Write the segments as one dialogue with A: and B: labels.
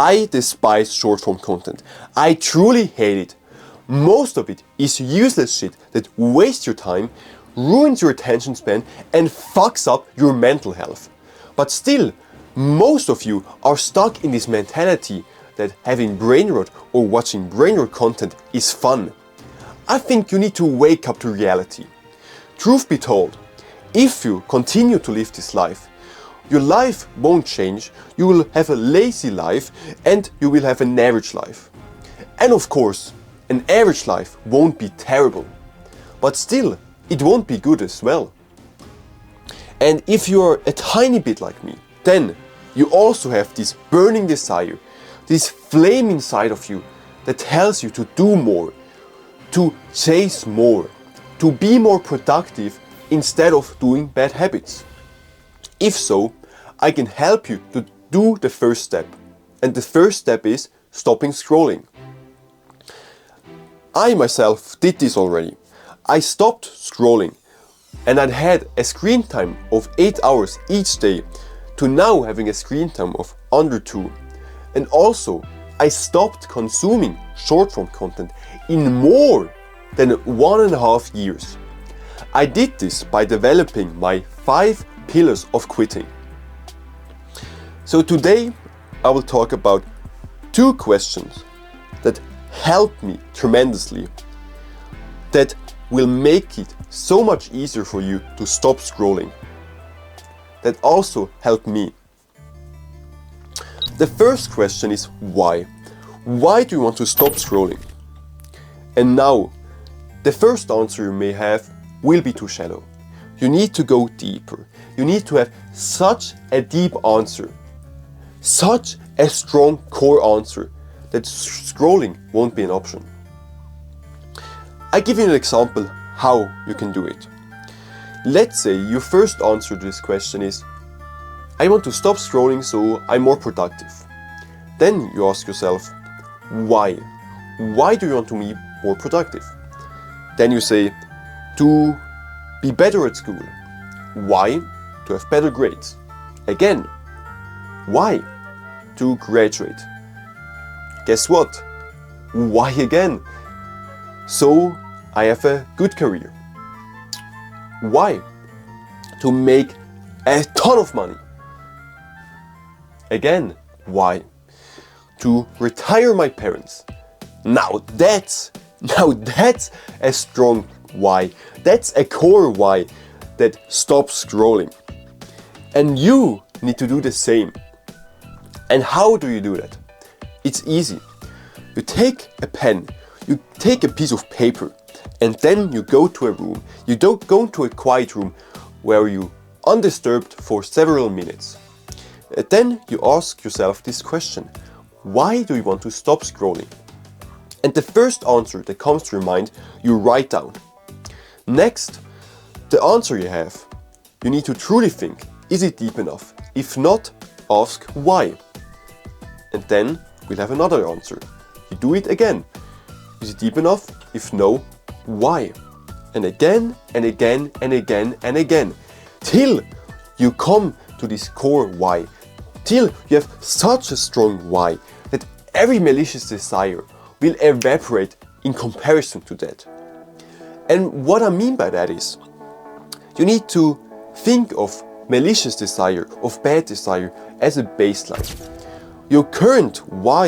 A: I despise short form content. I truly hate it. Most of it is useless shit that wastes your time, ruins your attention span and fucks up your mental health. But still, most of you are stuck in this mentality that having brain rot or watching brain rot content is fun. I think you need to wake up to reality. Truth be told, if you continue to live this life, your life won't change, you will have a lazy life and you will have an average life. And of course, an average life won't be terrible, but still, it won't be good as well. And if you're a tiny bit like me, then you also have this burning desire, this flame inside of you that tells you to do more, to chase more, to be more productive instead of doing bad habits. If so, I can help you to do the first step. And the first step is stopping scrolling. I myself did this already. I stopped scrolling and I'd had a screen time of 8 hours each day to now having a screen time of under 2. And also, I stopped consuming short form content in more than 1.5 years. I did this by developing my 5 pillars of quitting. So today I will talk about 2 questions that helped me tremendously, that will make it so much easier for you to stop scrolling, that also helped me. The first question is why? Why do you want to stop scrolling? And now, the first answer you may have will be too shallow. You need to go deeper. You need to have such a deep answer, such a strong core answer that scrolling won't be an option. I give you an example how you can do it. Let's say your first answer to this question is, I want to stop scrolling so I'm more productive. Then you ask yourself, why? Why do you want to be more productive? Then you say, to be better at school. Why? To have better grades. Again, why? To graduate. Guess what? Why again? So I have a good career. Why? To make a ton of money. Again, why? To retire my parents. Now that's a strong why. That's a core why that stops scrolling. And you need to do the same. And how do you do that? It's easy. You take a pen, you take a piece of paper, and then you go to a room. You don't go to a quiet room where you undisturbed for several minutes. And then you ask yourself this question: why do you want to stop scrolling? And the first answer that comes to your mind, you write down. Next, the answer you have, you need to truly think, is it deep enough? If not, ask why. And then we'll have another answer. You do it again. Is it deep enough? If no, why? And again and again and again and again, till you come to this core why, till you have such a strong why that every malicious desire will evaporate in comparison to that. And what I mean by that is, you need to think of malicious desire, of bad desire, as a baseline. Your current why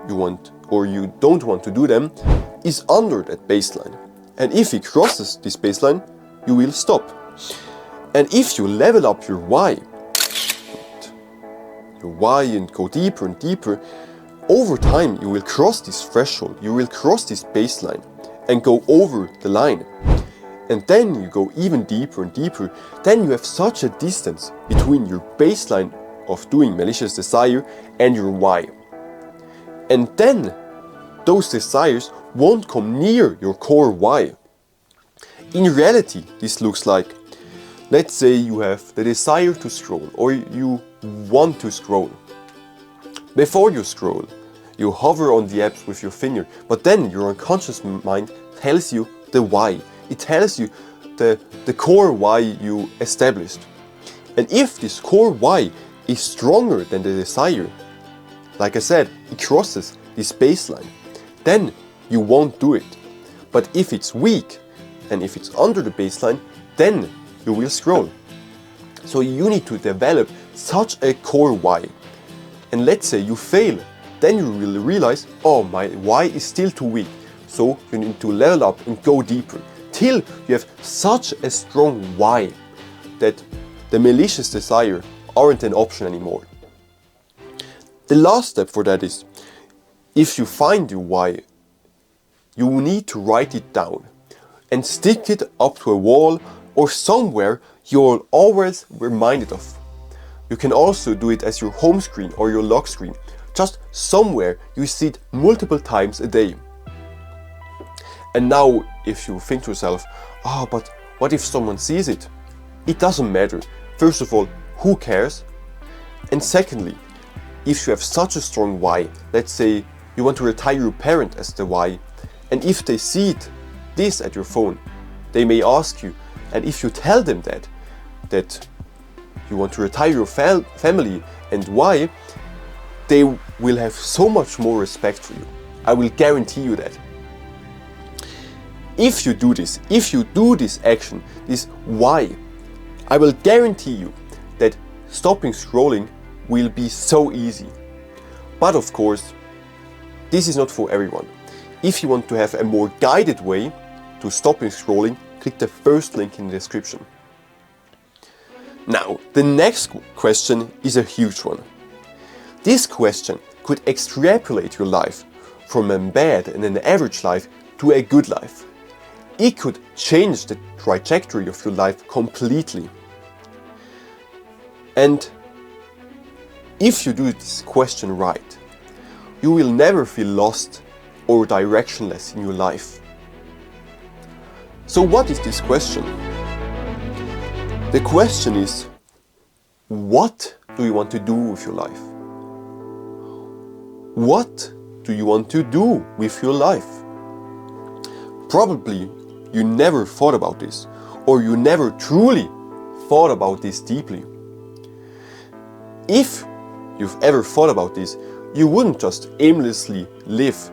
A: you want or you don't want to do them is under that baseline. And if it crosses this baseline, you will stop. And if you level up your why and go deeper and deeper, over time you will cross this threshold, you will cross this baseline and go over the line. And then you go even deeper and deeper, then you have such a distance between your baseline of doing malicious desire and your why. And then those desires won't come near your core why. In reality, this looks like, let's say you have the desire to scroll or you want to scroll. Before you scroll, you hover on the apps with your finger, but then your unconscious mind tells you the why. It tells you the core why you established. And if this core why is stronger than the desire, like I said, it crosses this baseline, then you won't do it. But if it's weak and if it's under the baseline, then you will scroll. So you need to develop such a core why. And let's say you fail, then you will realize, oh, my why is still too weak. So you need to level up and go deeper till you have such a strong why that the malicious desire aren't an option anymore. The last step for that is, if you find your why, you need to write it down and stick it up to a wall or somewhere you're always reminded of. You can also do it as your home screen or your lock screen, just somewhere you see it multiple times a day. And now if you think to yourself, but what if someone sees it? It doesn't matter. First of all, who cares? And secondly, if you have such a strong why, let's say you want to retire your parent as the why, and if they see this at your phone, they may ask you, and if you tell them that you want to retire your family and why, they will have so much more respect for you. I will guarantee you that. If you do this action, this why, I will guarantee you that stopping scrolling will be so easy. But of course, this is not for everyone. If you want to have a more guided way to stopping scrolling, click the first link in the description. Now, the next question is a huge one. This question could extrapolate your life from a bad and an average life to a good life. It could change the trajectory of your life completely. And if you do this question right, you will never feel lost or directionless in your life. So what is this question? The question is, what do you want to do with your life? What do you want to do with your life? Probably you never thought about this, or you never truly thought about this deeply. If you've ever thought about this, you wouldn't just aimlessly live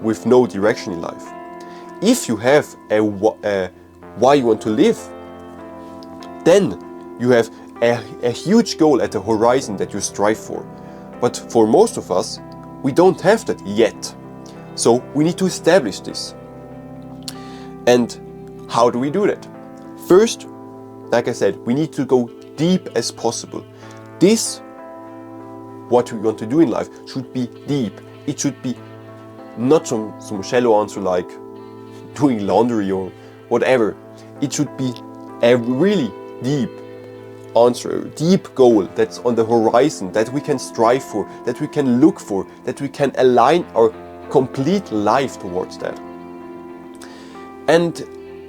A: with no direction in life. If you have a why you want to live, then you have a huge goal at the horizon that you strive for. But for most of us, we don't have that yet. So we need to establish this. And how do we do that? First, like I said, we need to go deep as possible. What we want to do in life should be deep. It should be not some shallow answer like doing laundry or whatever. It should be a really deep answer, a deep goal that's on the horizon, that we can strive for, that we can look for, that we can align our complete life towards that. And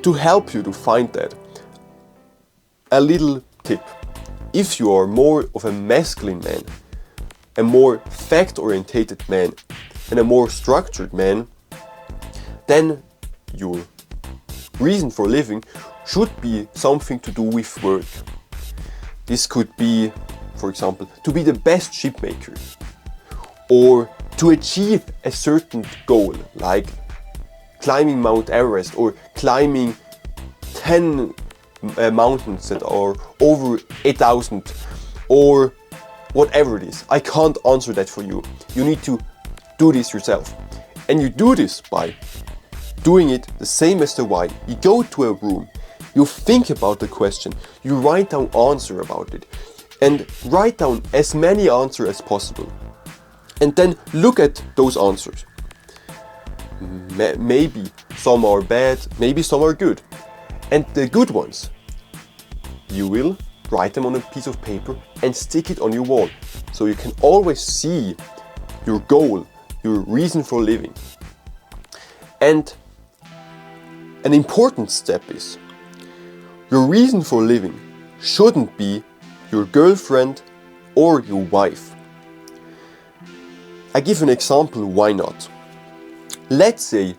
A: to help you to find that, a little tip. If you are more of a masculine man, a more fact-orientated man, and a more structured man, then your reason for living should be something to do with work. This could be, for example, to be the best shipmaker, or to achieve a certain goal, like climbing Mount Everest or climbing 10 mountains that are over 8,000, or whatever it is. I can't answer that for you. You need to do this yourself. And you do this by doing it the same as the why. You go to a room, you think about the question, you write down answer about it, and write down as many answers as possible. And then look at those answers. Maybe some are bad, maybe some are good. And the good ones, you will write them on a piece of paper and stick it on your wall, so you can always see your goal, your reason for living. And an important step is, your reason for living shouldn't be your girlfriend or your wife. I give an example why not. Let's say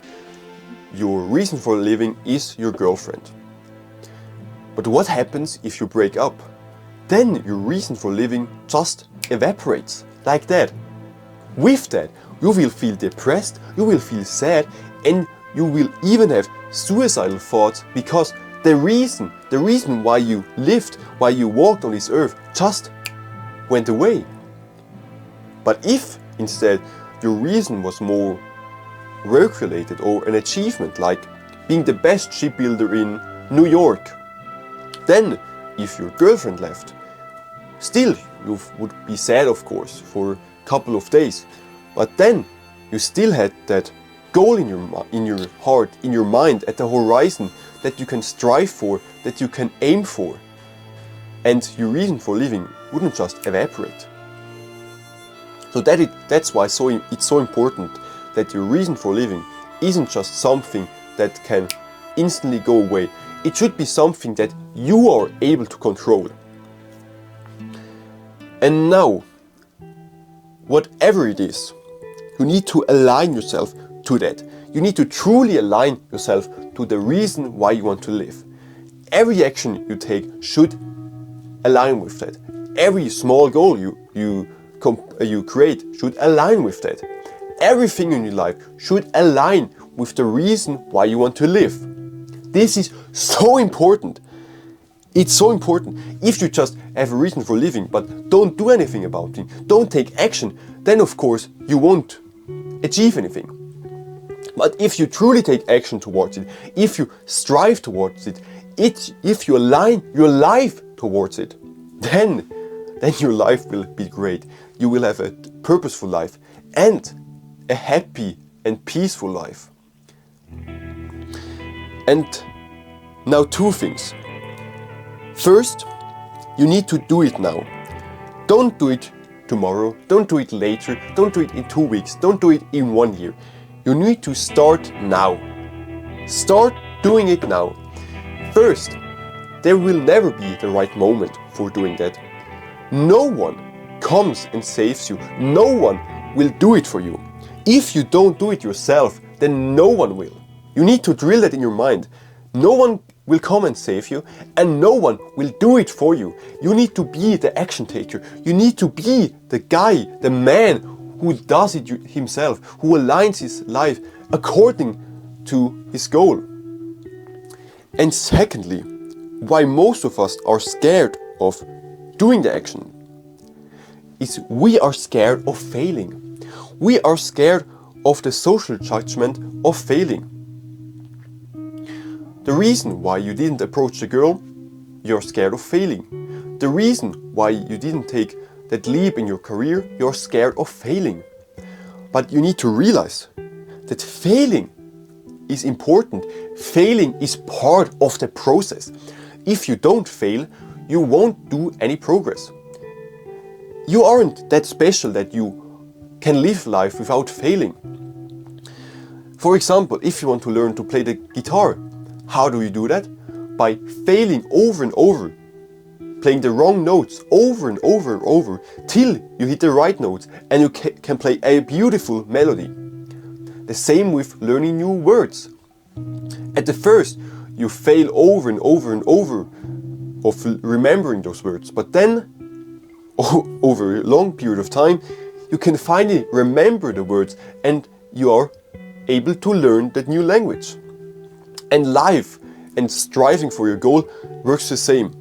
A: your reason for living is your girlfriend. But what happens if you break up? Then your reason for living just evaporates, like that. with that, you will feel depressed, you will feel sad, and you will even have suicidal thoughts, because the reason why you lived, why you walked on this earth, just went away. But if instead your reason was more work-related or an achievement, like being the best shipbuilder in New York, then if your girlfriend left, still you would be sad, of course, for a couple of days, but then you still had that goal in your heart, in your mind, at the horizon, that you can strive for, that you can aim for, and your reason for living wouldn't just evaporate. So that's why it's so important that your reason for living isn't just something that can instantly go away. It should be something that you are able to control. And now, whatever it is, you need to align yourself to that. You need to truly align yourself to the reason why you want to live. Every action you take should align with that. Every small goal you create should align with that. Everything in your life should align with the reason why you want to live. This is so important. It's so important. If you just have a reason for living but don't do anything about it, don't take action, then of course you won't achieve anything. But if you truly take action towards it, if you strive towards it, if you align your life towards it, then your life will be great. You will have a purposeful life and a happy and peaceful life. And now 2 things. First, you need to do it now. Don't do it tomorrow, don't do it later, don't do it in 2 weeks, don't do it in 1 year. You need to start now. Start doing it now. First, there will never be the right moment for doing that. No one comes and saves you. No one will do it for you. If you don't do it yourself, then no one will. You need to drill that in your mind. No one will come and save you, and no one will do it for you. You need to be the action taker. You need to be the guy, the man who does it himself, who aligns his life according to his goal. And secondly, why most of us are scared of doing the action is we are scared of failing. We are scared of the social judgment of failing. The reason why you didn't approach the girl, you're scared of failing. The reason why you didn't take that leap in your career, you're scared of failing. But you need to realize that failing is important. Failing is part of the process. If you don't fail, you won't do any progress. You aren't that special that you can live life without failing. For example, if you want to learn to play the guitar, how do you do that? By failing over and over, playing the wrong notes over and over and over till you hit the right notes and you can play a beautiful melody. The same with learning new words. At the first, you fail over and over and over of remembering those words, but then over a long period of time, you can finally remember the words and you are able to learn that new language. And life and striving for your goal works the same.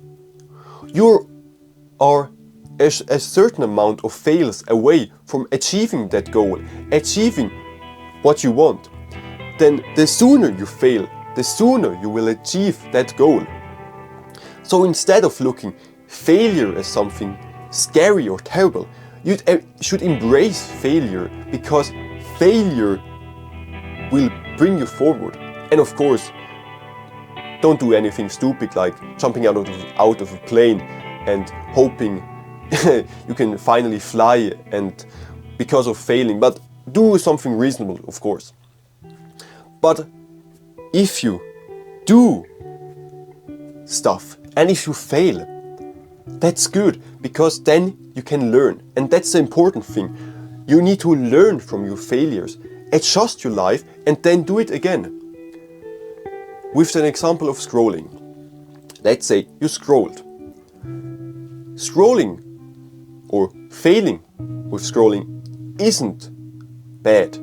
A: You are a certain amount of fails away from achieving that goal, achieving what you want. Then the sooner you fail, the sooner you will achieve that goal. So instead of looking failure as something scary or terrible, you should embrace failure, because failure will bring you forward. And of course, don't do anything stupid like jumping out of a plane and hoping you can finally fly and because of failing, but do something reasonable, of course. But if you do stuff and if you fail, that's good, because then you can learn, and that's the important thing. You need to learn from your failures, adjust your life, and then do it again. With an example of scrolling. Let's say you scrolled. Scrolling or failing with scrolling isn't bad.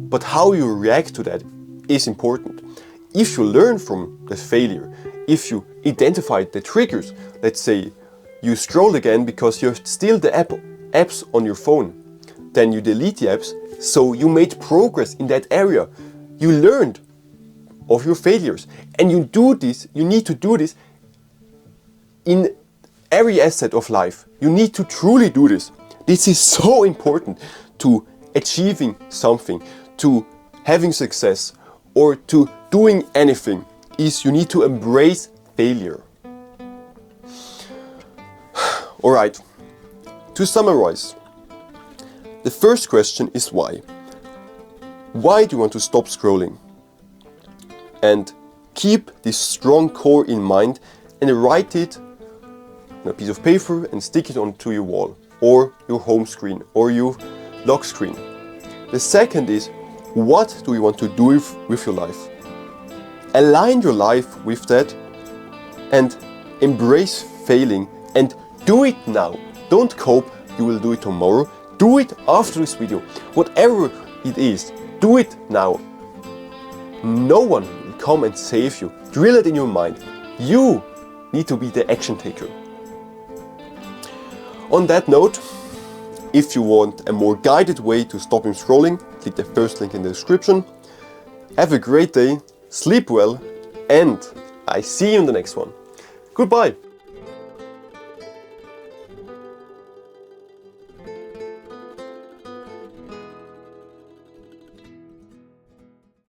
A: But how you react to that is important. If you learn from the failure, if you identify the triggers, let's say you scroll again because you still the apps on your phone, then you delete the apps, so you made progress in that area. You learned of your failures, and you need to do this in every asset of life. You need to truly do this. This is so important to achieving something, to having success, or to doing anything, is you need to embrace failure. Alright, to summarize, the first question is why. Why do you want to stop scrolling? And keep this strong core in mind and write it on a piece of paper and stick it onto your wall or your home screen or your lock screen. The second is, what do you want to do with your life? Align your life with that and embrace failing and do it now. Don't cope, you will do it tomorrow. Do it after this video. Whatever it is, do it now. No one will come and save you. Drill it in your mind. You need to be the action taker. On that note, if you want a more guided way to stop him scrolling, click the first link in the description. Have a great day, sleep well, and I see you in the next one. Goodbye!